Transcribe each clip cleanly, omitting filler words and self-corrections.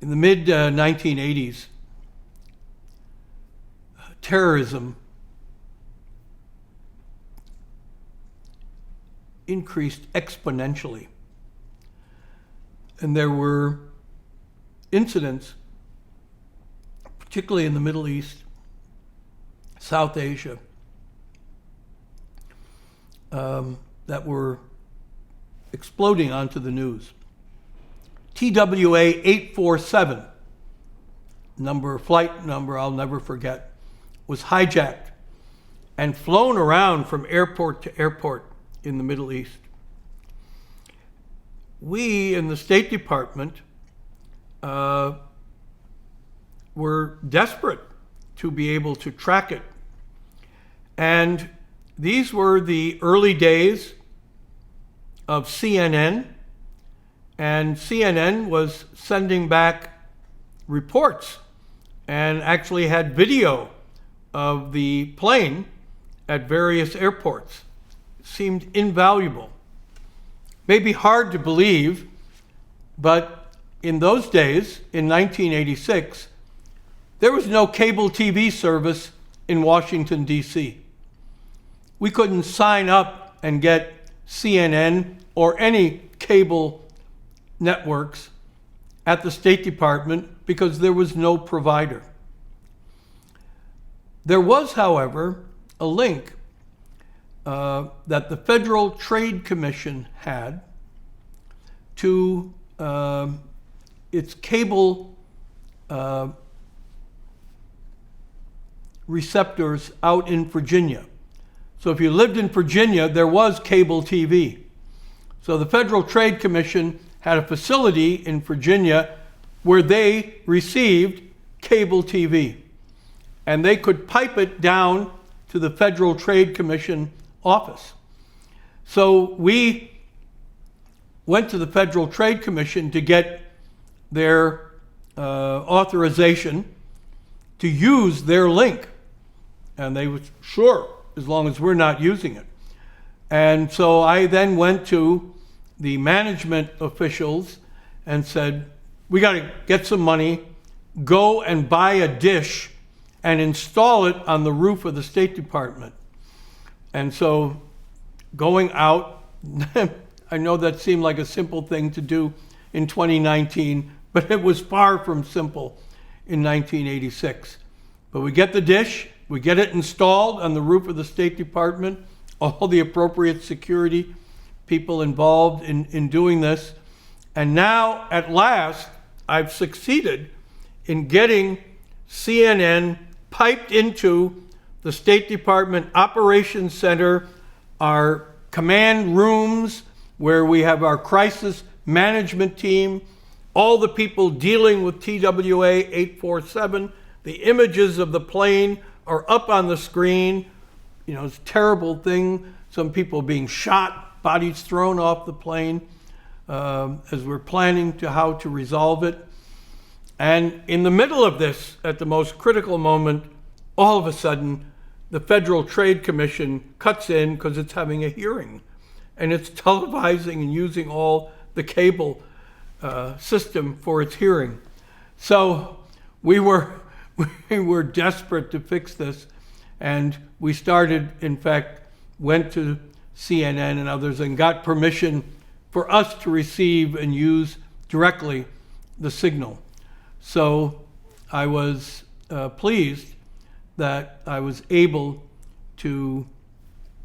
In the mid-1980s, terrorism increased exponentially. And there were incidents, particularly in the Middle East, South Asia, that were exploding onto the news. TWA 847, flight number I'll never forget, was hijacked and flown around from airport to airport in the Middle East. We in the State Department were desperate to be able to track it. And these were the early days of CNN, and CNN was sending back reports and actually had video of the plane at various airports. It seemed invaluable. Maybe hard to believe, but in those days, in 1986, there was no cable TV service in Washington, D.C. We couldn't sign up and get CNN or any cable networks at the State Department because there was no provider. There was, however, a link that the Federal Trade Commission had to its cable receptors out in Virginia. So if you lived in Virginia, there was cable TV. So the Federal Trade Commission had a facility in Virginia where they received cable TV. And they could pipe it down to the Federal Trade Commission office. So we went to the Federal Trade Commission to get their authorization to use their link. And they were sure, as long as we're not using it. And so I then went to the management officials and said, we got to get some money, go and buy a dish and install it on the roof of the State Department. And so going out, I know that seemed like a simple thing to do in 2019, but it was far from simple in 1986. But we get the dish, we get it installed on the roof of the State Department, all the appropriate security people involved in doing this. And now, at last, I've succeeded in getting CNN piped into the State Department Operations Center, our command rooms where we have our crisis management team, all the people dealing with TWA 847. The images of the plane are up on the screen. You know, it's a terrible thing. Some people being shot, bodies thrown off the plane, as we're planning to how to resolve it. And in the middle of this, at the most critical moment, all of a sudden, the Federal Trade Commission cuts in because it's having a hearing. And it's televising and using all the cable system for its hearing. So we were desperate to fix this. And we started, in fact, went to CNN and others and got permission for us to receive and use directly the signal. So I was pleased that I was able to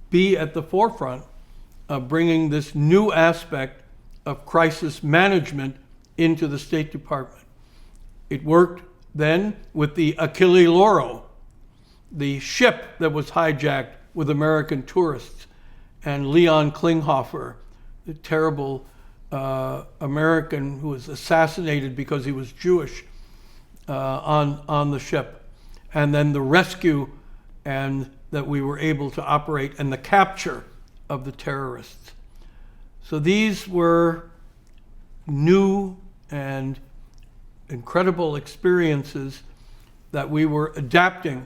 be at the forefront of bringing this new aspect of crisis management into the State Department. It worked then with the Achille Lauro, the ship that was hijacked with American tourists, and Leon Klinghoffer, the terrible American who was assassinated because he was Jewish on the ship, and then the rescue and that we were able to operate and the capture of the terrorists. So these were new and incredible experiences that we were adapting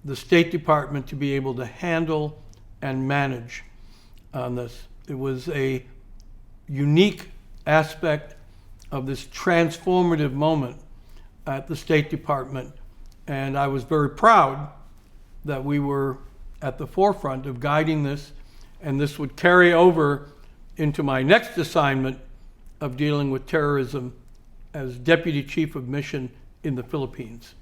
the State Department to be able to handle and manage on this. It was a unique aspect of this transformative moment at the State Department. And I was very proud that we were at the forefront of guiding this, and this would carry over into my next assignment of dealing with terrorism as Deputy Chief of Mission in the Philippines.